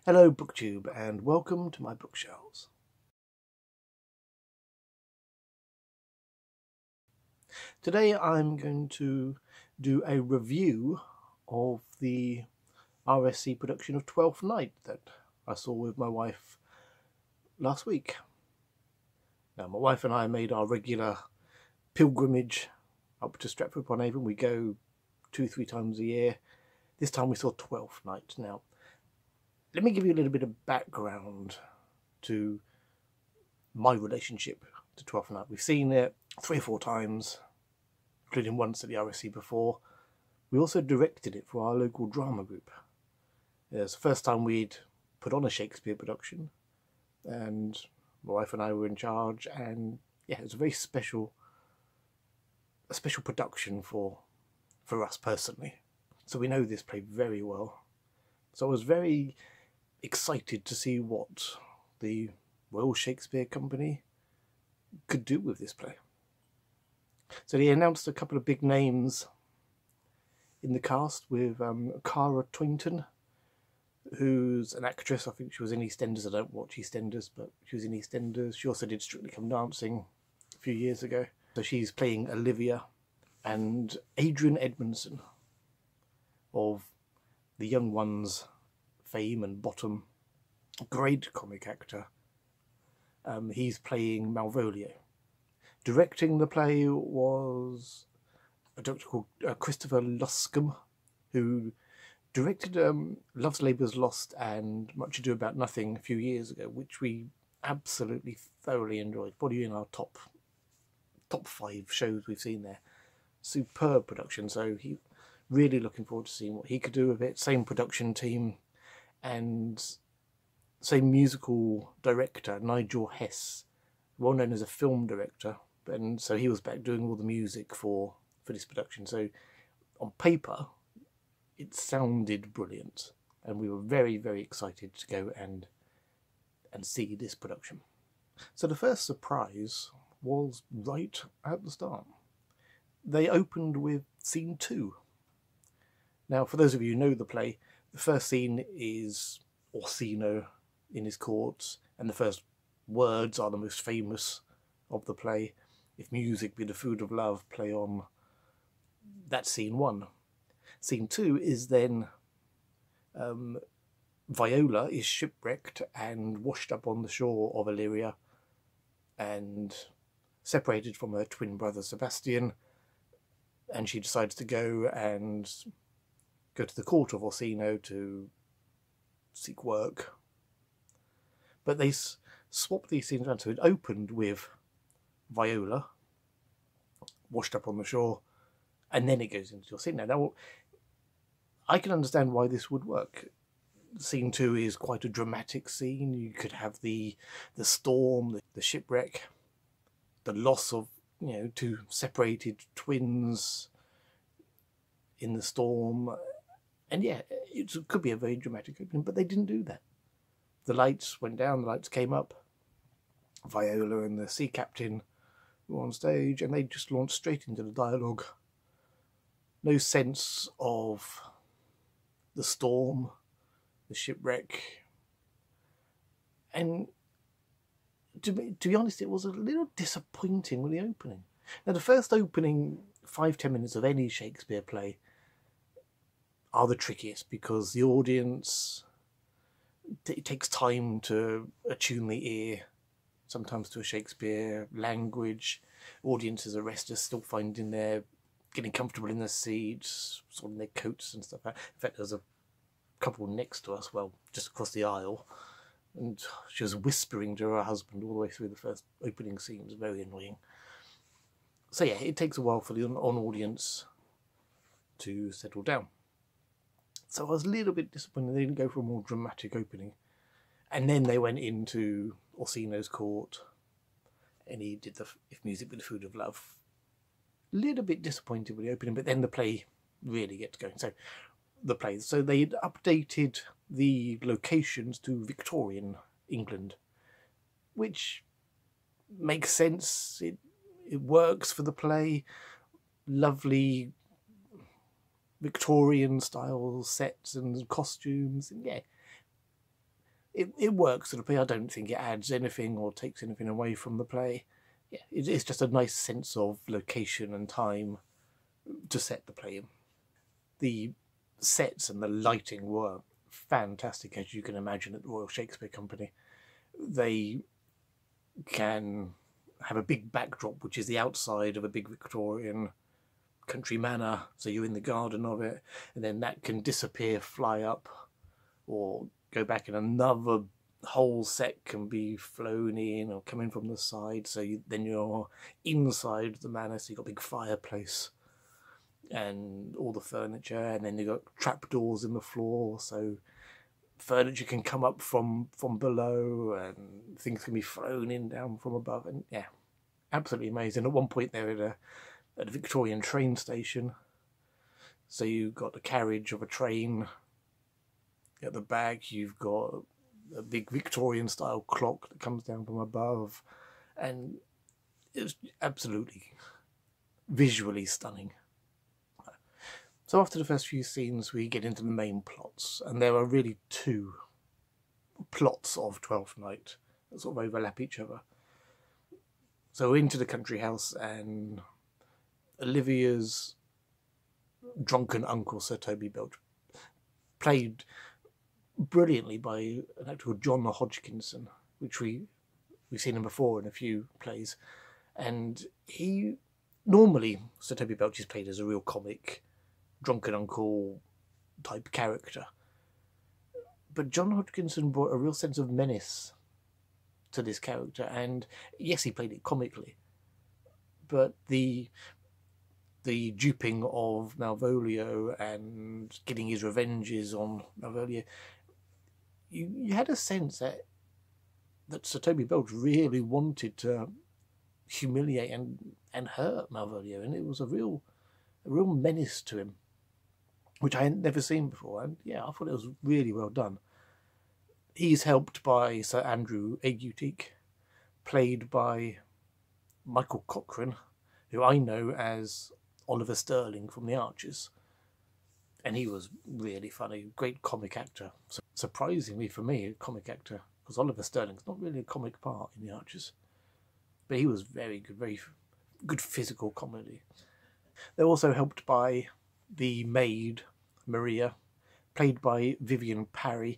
Hello BookTube and welcome to my bookshelves. Today I'm going to do a review of the RSC production of Twelfth Night that I saw with my wife last week. Now my wife and I made our regular pilgrimage up to Stratford upon Avon. We go 2-3 times a year. This time we saw Twelfth Night. Now let me give you a little bit of background to my relationship to Twelfth Night. We've seen it 3 or 4 times, including once at the RSC before. We also directed it for our local drama group. It was the first time we'd put on a Shakespeare production, and my wife and I were in charge, and yeah, it was a very special production for us personally. So we know this play very well. So I was very excited to see what the Royal Shakespeare Company could do with this play. So they announced a couple of big names in the cast with Kyra Taunton, who's an actress. I think she was in EastEnders. I don't watch EastEnders, but she was in EastEnders. She also did Strictly Come Dancing a few years ago. So she's playing Olivia, and Adrian Edmondson of The Young Ones fame and bottom, great comic actor. He's playing Malvolio. Directing the play was a doctor called Christopher Luscombe, who directed Love's Labour's Lost and Much Ado About Nothing a few years ago, which we absolutely thoroughly enjoyed. Probably in our top 5 shows we've seen there. Superb production, so he really looking forward to seeing what he could do with it. Same production team and same musical director, Nigel Hess, well known as a film director, and so he was back doing all the music for this production. So on paper it sounded brilliant, and we were very, very excited to go and see this production. So the first surprise was right at the start. They opened with scene 2. Now, for those of you who know the play, the first scene is Orsino in his court, and the first words are the most famous of the play. If music be the food of love, play on. That's scene 1. Scene 2 is then Viola is shipwrecked and washed up on the shore of Illyria and separated from her twin brother Sebastian, and she decides to go to the court of Orsino to seek work. But they swapped these scenes around, so it opened with Viola washed up on the shore, and then it goes into Orsino. Now, I can understand why this would work. Scene 2 is quite a dramatic scene. You could have the storm, the shipwreck, the loss of 2 separated twins in the storm. And yeah, it could be a very dramatic opening, but they didn't do that. The lights went down, the lights came up. Viola and the sea captain were on stage, and they just launched straight into the dialogue. No sense of the storm, the shipwreck. And to be honest, it was a little disappointing with the opening. Now, the first opening 5-10 minutes of any Shakespeare play are the trickiest, because the audience, it takes time to attune the ear, sometimes to a Shakespeare language. Audiences are restless, still getting comfortable in their seats, sorting their coats and stuff. In fact, there's a couple next to us, well, just across the aisle, and she was whispering to her husband all the way through the first opening scene. It was very annoying. So yeah, it takes a while for the audience to settle down. So I was a little bit disappointed they didn't go for a more dramatic opening. And then they went into Orsino's court, and he did the If Music Be the Food of Love. A little bit disappointed with the opening, but then the play really gets going. So they updated the locations to Victorian England, which makes sense. It works for the play. Lovely Victorian style sets and costumes, and yeah, it works for the play. I don't think it adds anything or takes anything away from the play. Yeah, it's just a nice sense of location and time to set the play in. The sets and the lighting were fantastic, as you can imagine, at the Royal Shakespeare Company. They can have a big backdrop, which is the outside of a big Victorian country manor, so you're in the garden of it, and then that can disappear, fly up, or go back, and another whole set can be flown in or come in from the side, so then you're inside the manor, so you've got a big fireplace and all the furniture, and then you've got trapdoors in the floor, so furniture can come up from below and things can be flown in down from above. And yeah, absolutely amazing. At one point they're at a Victorian train station, so you've got the carriage of a train at the back, you've got a big Victorian style clock that comes down from above, and it's absolutely visually stunning. So after the first few scenes we get into the main plots, and there are really two plots of Twelfth Night that sort of overlap each other. So we're into the country house, and Olivia's drunken uncle, Sir Toby Belch, played brilliantly by an actor called John Hodgkinson, which we've seen him before in a few plays. And he normally, Sir Toby Belch is played as a real comic drunken uncle type character, but John Hodgkinson brought a real sense of menace to this character, and yes, he played it comically, but the duping of Malvolio and getting his revenges on Malvolio, you had a sense that Sir Toby Belch really wanted to humiliate and hurt Malvolio, and it was a real menace to him, which I had never seen before. And yeah, I thought it was really well done. He's helped by Sir Andrew Agutic, played by Michael Cochrane, who I know as Oliver Sterling from The Archers, and he was really funny, great comic actor. Surprisingly for me, a comic actor, because Oliver Sterling's not really a comic part in The Archers, but he was very good physical comedy. They're also helped by the maid Maria, played by Vivian Parry.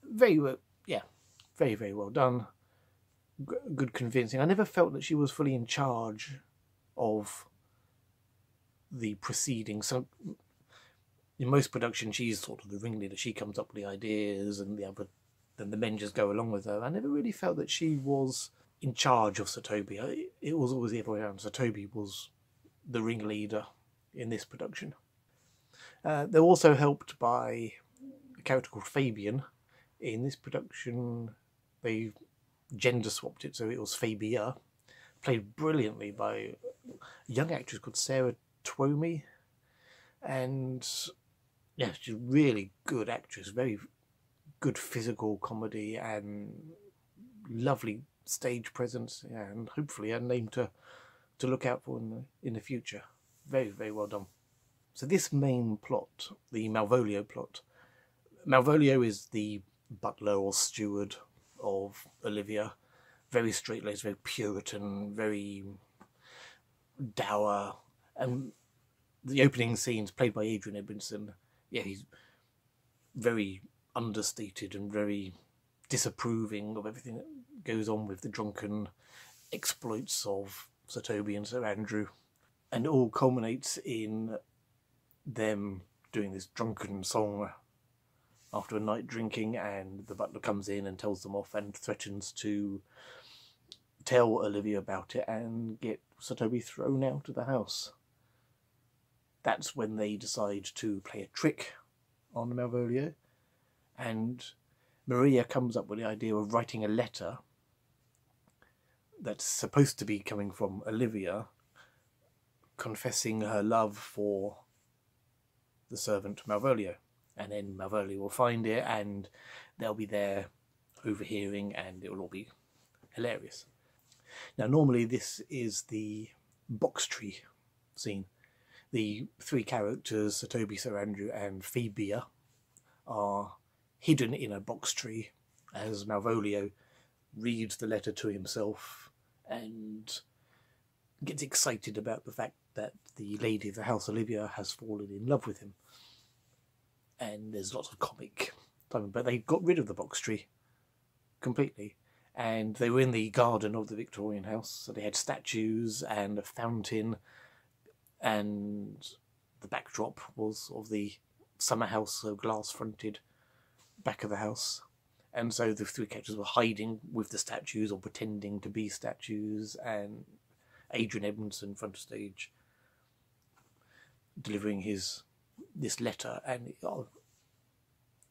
Very well done. Good convincing. I never felt that she was fully in charge of the proceedings. So in most productions, she's sort of the ringleader. She comes up with the ideas, and then the men just go along with her. I never really felt that she was in charge of Sir Toby. It was always the other way around. Sir Toby was the ringleader in this production. They're also helped by a character called Fabian. In this production, they gender swapped it, so it was Fabia, played brilliantly by a young actress called Sarah Twomey. And yeah, she's a really good actress, very good physical comedy and lovely stage presence, yeah, and hopefully a name to look out for in the future. Very well done. So this main plot, the Malvolio plot, Malvolio is the butler or steward of Olivia, very straight-laced, very Puritan, very dour, and the opening scenes played by Adrian Edmondson, yeah, he's very understated and very disapproving of everything that goes on with the drunken exploits of Sir Toby and Sir Andrew, and it all culminates in them doing this drunken song after a night drinking, and the butler comes in and tells them off and threatens to tell Olivia about it and get Sir Toby thrown out of the house. That's when they decide to play a trick on Malvolio, and Maria comes up with the idea of writing a letter that's supposed to be coming from Olivia, confessing her love for the servant Malvolio, and then Malvolio will find it and they'll be there overhearing, and it will all be hilarious. Now normally this is the box tree scene. The three characters, Sir Toby, Sir Andrew and Fabia, are hidden in a box tree, as Malvolio reads the letter to himself and gets excited about the fact that the lady of the house, Olivia, has fallen in love with him. And there's lots of comic timing, but they got rid of the box tree completely. And they were in the garden of the Victorian house, so they had statues and a fountain, and the backdrop was of the summer house, so glass-fronted back of the house. And so the three characters were hiding with the statues or pretending to be statues, and Adrian Edmondson front of stage delivering this letter, and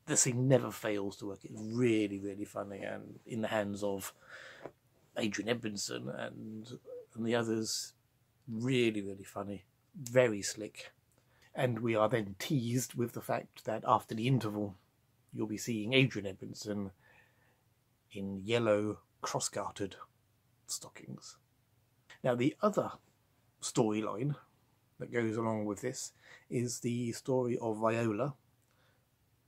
the scene never fails to work. It's really, really funny, and in the hands of Adrian Edmondson and the others, really, really funny, very slick. And we are then teased with the fact that after the interval, you'll be seeing Adrian Edmondson in yellow cross-gartered stockings. Now, the other storyline that goes along with this is the story of Viola,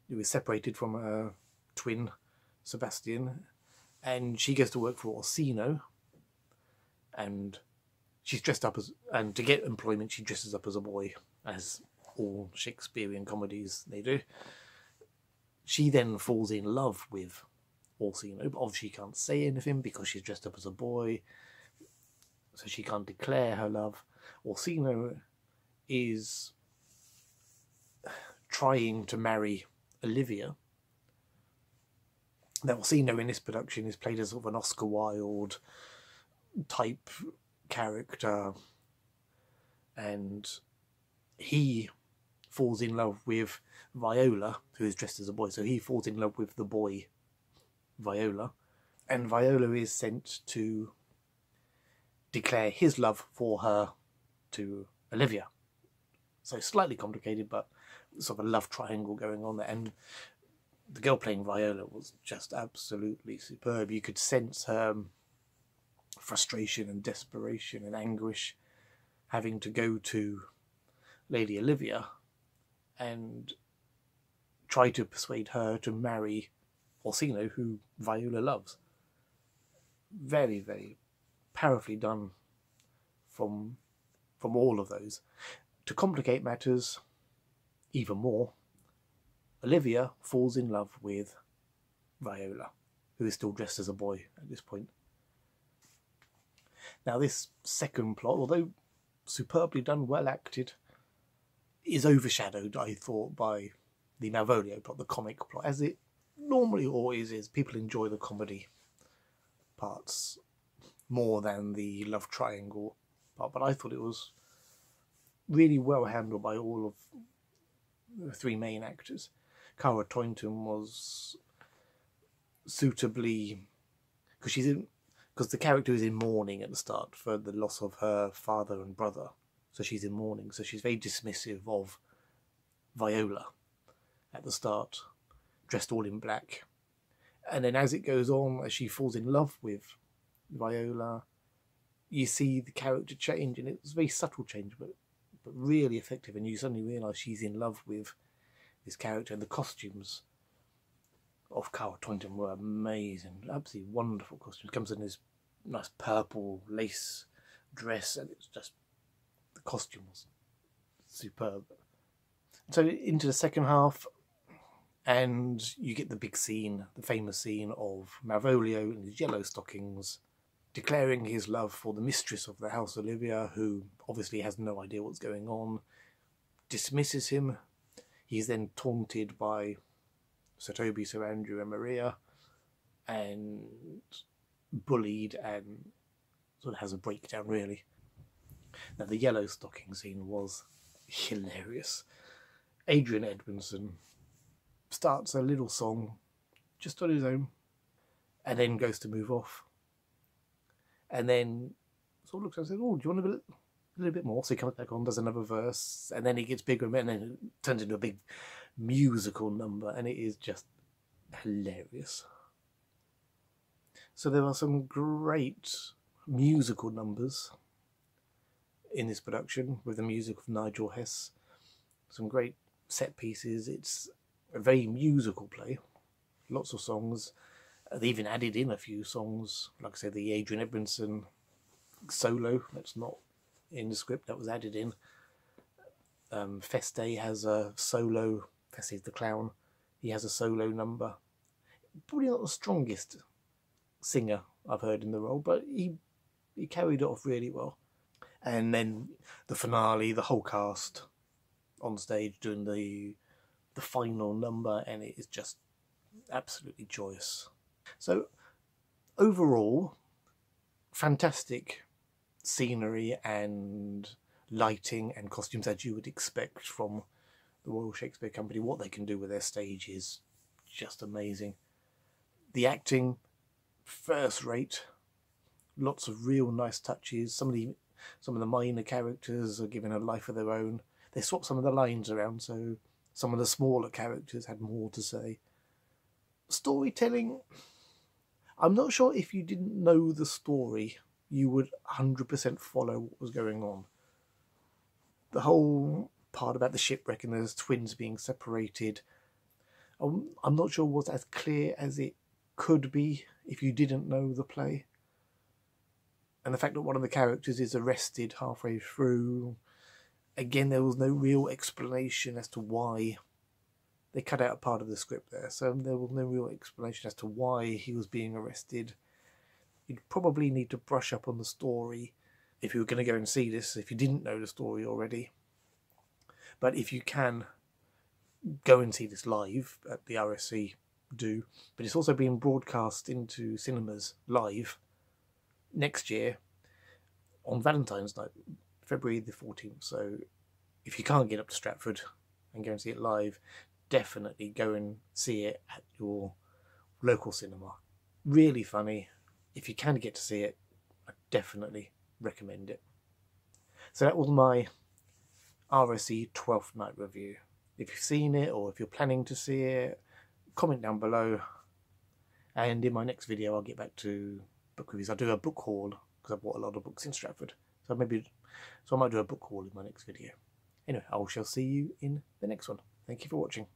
who is separated from her twin, Sebastian, and she goes to work for Orsino, and she's dressed up as, and to get employment she dresses up as a boy, as all Shakespearean comedies they do. She then falls in love with Orsino, but obviously she can't say anything because she's dressed up as a boy, so she can't declare her love. Orsino is trying to marry Olivia. Now, Orsino in this production is played as sort of an Oscar Wilde type character, and he falls in love with Viola, who is dressed as a boy. So he falls in love with the boy Viola, and Viola is sent to declare his love for her to Olivia. So slightly complicated, but sort of a love triangle going on there. And the girl playing Viola was just absolutely superb. You could sense her frustration and desperation and anguish having to go to Lady Olivia and try to persuade her to marry Orsino, who Viola loves. Very, very powerfully done from all of those. To complicate matters even more, Olivia falls in love with Viola, who is still dressed as a boy at this point. Now, this second plot, although superbly done, well acted, is overshadowed, I thought, by the Malvolio plot, the comic plot, as it normally always is. People enjoy the comedy parts more than the love triangle part, but I thought it was really well handled by all of the three main actors. Kyra Taunton was suitably, because the character is in mourning at the start for the loss of her father and brother, so she's in mourning, so she's very dismissive of Viola at the start, dressed all in black. And then as it goes on, as she falls in love with Viola, you see the character change, and it's a very subtle change, but really effective, and you suddenly realise she's in love with this character. And the costumes of Kyra Taunton were amazing, absolutely wonderful costumes. Comes in this nice purple lace dress, and it's just, the costume was superb. So into the second half, and you get the big scene, the famous scene of Malvolio in his yellow stockings declaring his love for the mistress of the house, Olivia, who obviously has no idea what's going on, dismisses him. He's then taunted by Sir Toby, Sir Andrew and Maria, and bullied, and sort of has a breakdown, really. Now, the yellow stocking scene was hilarious. Adrian Edmondson starts a little song just on his own, and then goes to move off. And then sort of looks and says, "Oh, do you want a little bit more?" So he comes back on, does another verse, and then it gets bigger, and then it turns into a big musical number, and it is just hilarious. So there are some great musical numbers in this production, with the music of Nigel Hess. Some great set pieces. It's a very musical play, lots of songs, They even added in a few songs, like I said, the Adrian Edmondson solo, that's not in the script, that was added in. Feste has a solo, Feste's the clown, he has a solo number. Probably not the strongest singer I've heard in the role, but he carried it off really well. And then the finale, the whole cast on stage doing the final number, and it is just absolutely joyous. So overall, fantastic scenery and lighting and costumes, as you would expect from the Royal Shakespeare Company. What they can do with their stage is just amazing. The acting, first rate. Lots of real nice touches. Some of the minor characters are given a life of their own. They swapped some of the lines around, so some of the smaller characters had more to say. Storytelling, I'm not sure if you didn't know the story, you would 100% follow what was going on. The whole part about the shipwreck and those twins being separated, I'm not sure was as clear as it could be if you didn't know the play. And the fact that one of the characters is arrested halfway through, again, there was no real explanation as to why. They cut out a part of the script there, so there was no real explanation as to why he was being arrested. You'd probably need to brush up on the story if you were going to go and see this, if you didn't know the story already. But if you can, go and see this live at the RSC, do. But it's also being broadcast into cinemas live next year on Valentine's night, February the 14th. So if you can't get up to Stratford and go and see it live, definitely go and see it at your local cinema. Really funny. If you can get to see it, I definitely recommend it. So that was my RSC 12th night review. If you've seen it or if you're planning to see it, comment down below. And in my next video, I'll get back to book reviews. I'll do a book haul because I bought a lot of books in Stratford. So I might do a book haul in my next video. Anyway, I shall see you in the next one. Thank you for watching.